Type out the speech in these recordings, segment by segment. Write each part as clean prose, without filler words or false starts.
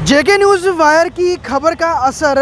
जेके news wire की खबर का असर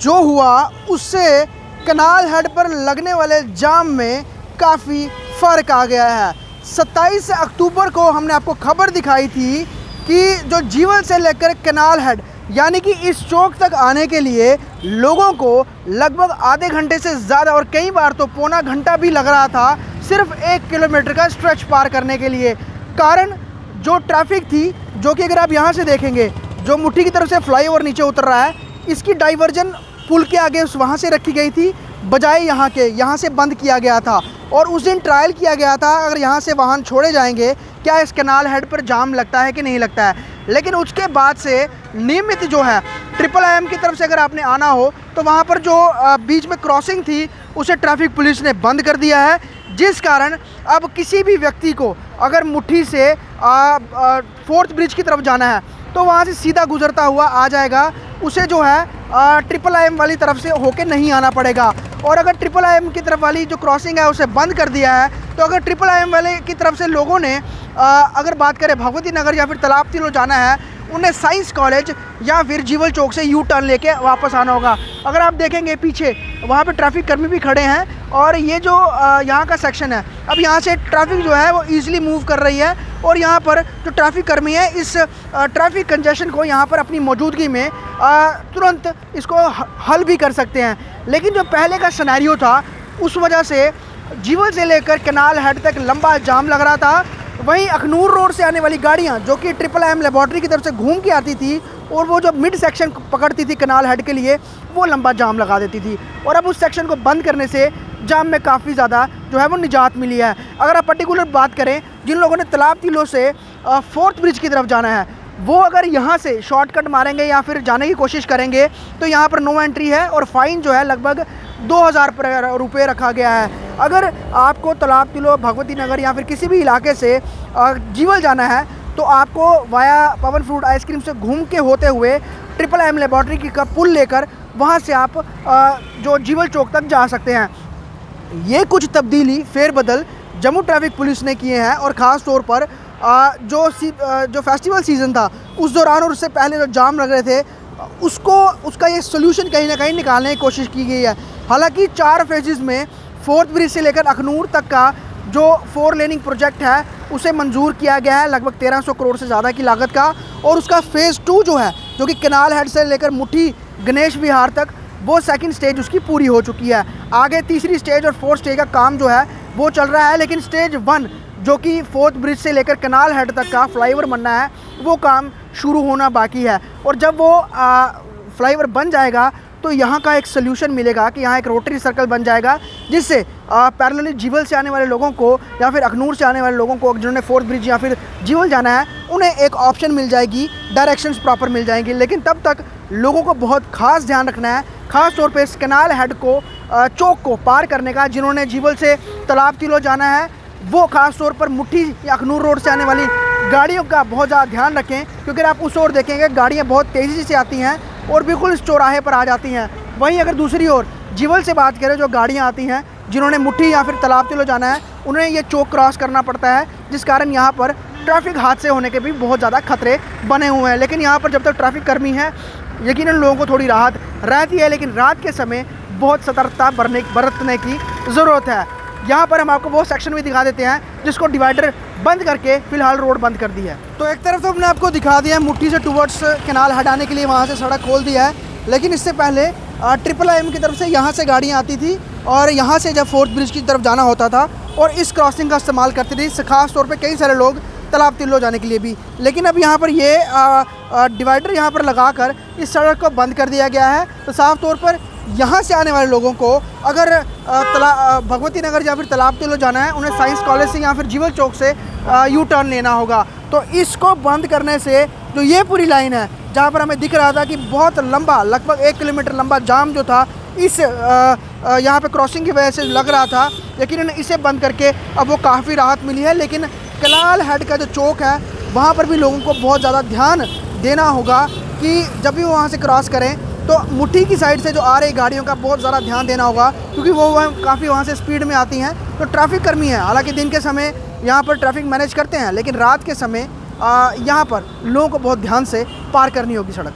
जो हुआ उससे कनाल हेड पर लगने वाले जाम में काफ़ी फ़र्क आ गया है। 27 अक्टूबर को हमने आपको खबर दिखाई थी कि जो जीवल से लेकर कनाल हेड यानी कि इस चौक तक आने के लिए लोगों को लगभग आधे घंटे से ज़्यादा और कई बार तो पौना घंटा भी लग रहा था सिर्फ 1 किलोमीटर का स्ट्रेच पार करने के लिए। कारण जो ट्रैफिक थी, जो कि अगर आप यहाँ से देखेंगे जो मुट्ठी की तरफ से फ्लाईओवर नीचे उतर रहा है, इसकी डाइवर्जन पुल के आगे वहाँ से रखी गई थी, बजाय यहाँ से बंद किया गया था। और उस दिन ट्रायल किया गया था अगर यहाँ से वाहन छोड़े जाएंगे क्या इस कनाल हेड पर जाम लगता है कि नहीं लगता है। लेकिन उसके बाद से नियमित जो है IIM की तरफ से अगर आपने आना हो तो वहाँ पर जो बीच में क्रॉसिंग थी उसे ट्रैफिक पुलिस ने बंद कर दिया है, जिस कारण अब किसी भी व्यक्ति को अगर मुट्ठी से फोर्थ ब्रिज की तरफ जाना है तो वहाँ से सीधा गुजरता हुआ आ जाएगा, उसे जो है IIM वाली तरफ से होके नहीं आना पड़ेगा। और अगर IIM की तरफ वाली जो क्रॉसिंग है उसे बंद कर दिया है तो अगर IIM वाले की तरफ से लोगों ने अगर बात करें भगवती नगर या फिर तालाब तिलो जाना है, उन्हें साइंस कॉलेज या फिर जीवल चौक से यू टर्न लेके वापस आना होगा। अगर आप देखेंगे पीछे वहाँ पे ट्रैफिक कर्मी भी खड़े हैं और ये जो यहाँ का सेक्शन है, अब यहाँ से ट्रैफिक जो है वो ईज़िली मूव कर रही है और यहाँ पर जो ट्रैफिक कर्मी है इस ट्रैफिक कंजेशन को यहाँ पर अपनी मौजूदगी में तुरंत इसको हल भी कर सकते हैं। लेकिन जो पहले का सिनेरियो था उस वजह से जीवल से लेकर कनाल हेड तक लंबा जाम लग रहा था। वहीं अखनूर रोड से आने वाली गाड़ियाँ जो कि IIM लेबॉर्ट्री की तरफ से घूम के आती थी और वो जो मिड सेक्शन पकड़ती थी कनाल हेड के लिए, वो लंबा जाम लगा देती थी। और अब उस सेक्शन को बंद करने से जाम में काफ़ी ज़्यादा जो है वो निजात मिली है। अगर आप पर्टिकुलर बात करें जिन लोगों ने तालाब तिलो से फोर्थ ब्रिज की तरफ जाना है, वो अगर यहाँ से शॉर्टकट मारेंगे या फिर जाने की कोशिश करेंगे तो यहाँ पर नो एंट्री है और फ़ाइन जो है लगभग 2000 रुपये रखा गया है। अगर आपको तालाब तिलो, भगवती नगर या फिर किसी भी इलाके से जीवल जाना है तो आपको वाया पवन फ्रूट आइसक्रीम से घूम के होते हुए IIM लेबॉर्ट्री का पुल लेकर वहाँ से आप जो जीवल चौक तक जा सकते हैं। ये कुछ तब्दीली फेरबदल जम्मू ट्रैफिक पुलिस ने किए हैं और ख़ास तौर पर जो फेस्टिवल सीज़न था उस दौरान और उससे पहले जो जाम लग रहे थे उसका ये सोल्यूशन कहीं ना कहीं निकालने की कोशिश की गई है। हालांकि 4 फेजेस में फोर्थ ब्रिज से लेकर अखनूर तक का जो 4 लेनिंग प्रोजेक्ट है उसे मंजूर किया गया है लगभग 1300 करोड़ से ज़्यादा की लागत का। और उसका फ़ेज़ 2 जो है जो कि कनाल हेड से लेकर मुट्ठी गणेश विहार तक, वो सेकंड स्टेज उसकी पूरी हो चुकी है। आगे तीसरी स्टेज और फोर्थ स्टेज का काम जो है वो चल रहा है, लेकिन स्टेज 1 जो कि फोर्थ ब्रिज से लेकर कनाल हेड तक का फ्लाईओवर बनना है वो काम शुरू होना बाकी है। और जब वो फ्लाईओवर बन जाएगा तो यहाँ का एक सल्यूशन मिलेगा कि यहाँ एक रोटरी सर्कल बन जाएगा, जिससे पैरेलली जीवल से आने वाले लोगों को या फिर अखनूर से आने वाले लोगों को जिन्होंने फोर्थ ब्रिज या फिर जीवल जाना है उन्हें एक ऑप्शन मिल जाएगी, डायरेक्शंस प्रॉपर मिल जाएंगी। लेकिन तब तक लोगों को बहुत खास ध्यान रखना है, ख़ास तौर पे इस कनाल हेड को चौक को पार करने का। जिन्होंने जीवल से तालाब तिलो जाना है वो ख़ास तौर पर मुट्ठी या अखनूर रोड से आने वाली गाड़ियों का बहुत ज़्यादा ध्यान रखें, क्योंकि आप उस ओर देखेंगे गाड़ियाँ बहुत तेज़ी से आती हैं और बिल्कुल इस चौराहे पर आ जाती हैं। वहीं अगर दूसरी ओर जीवल से बात करें, जो गाड़ियाँ आती हैं जिन्होंने मुट्ठी या फिर तालाब तिलो जाना है उन्हें ये चौक क्रॉस करना पड़ता है, जिस कारण यहाँ पर ट्रैफिक हादसे होने के भी बहुत ज़्यादा खतरे बने हुए हैं। लेकिन यहाँ पर जब तक ट्रैफिक कर्मी है यकीनन लोगों को थोड़ी राहत रहती है, लेकिन रात के समय बहुत सतर्कता बरतने की ज़रूरत है। यहाँ पर हम आपको वो सेक्शन भी दिखा देते हैं जिसको डिवाइडर बंद करके फ़िलहाल रोड बंद कर दी है। तो एक तरफ तो हमने आपको दिखा दिया है मुट्ठी से टुवर्ड्स कनाल हटाने के लिए वहाँ से सड़क खोल दिया है, लेकिन इससे पहले IIM की तरफ से यहाँ से गाड़ियाँ आती थी और यहाँ से जब फोर्थ ब्रिज की तरफ जाना होता था और इस क्रॉसिंग का इस्तेमाल करते थे ख़ास तौर पे कई सारे लोग तालाब तिलो जाने के लिए भी। लेकिन अब यहाँ पर ये डिवाइडर यहाँ पर लगाकर इस सड़क को बंद कर दिया गया है। तो साफ तौर पर यहाँ से आने वाले लोगों को अगर भगवती नगर या फिर तालाब तिलो जाना है उन्हें साइंस कॉलेज से या फिर जीवल चौक से यू टर्न लेना होगा। तो इसको बंद करने से जो ये पूरी लाइन है जहाँ पर हमें दिख रहा था कि बहुत लंबा लगभग 1 किलोमीटर लंबा जाम जो था इस यहाँ पे क्रॉसिंग की वजह से लग रहा था, लेकिन इसे बंद करके अब वो काफ़ी राहत मिली है। लेकिन कनाल हेड का जो चौक है वहाँ पर भी लोगों को बहुत ज़्यादा ध्यान देना होगा कि जब भी वो वहाँ से क्रॉस करें तो मुट्ठी की साइड से जो आ रही गाड़ियों का बहुत ज़्यादा ध्यान देना होगा, क्योंकि वो काफ़ी वहाँ से स्पीड में आती हैं। तो ट्रैफिक कर्मी है, हालांकि दिन के समय यहाँ पर ट्रैफिक मैनेज करते हैं, लेकिन रात के समय यहाँ पर लोगों को बहुत ध्यान से पार करनी होगी सड़क।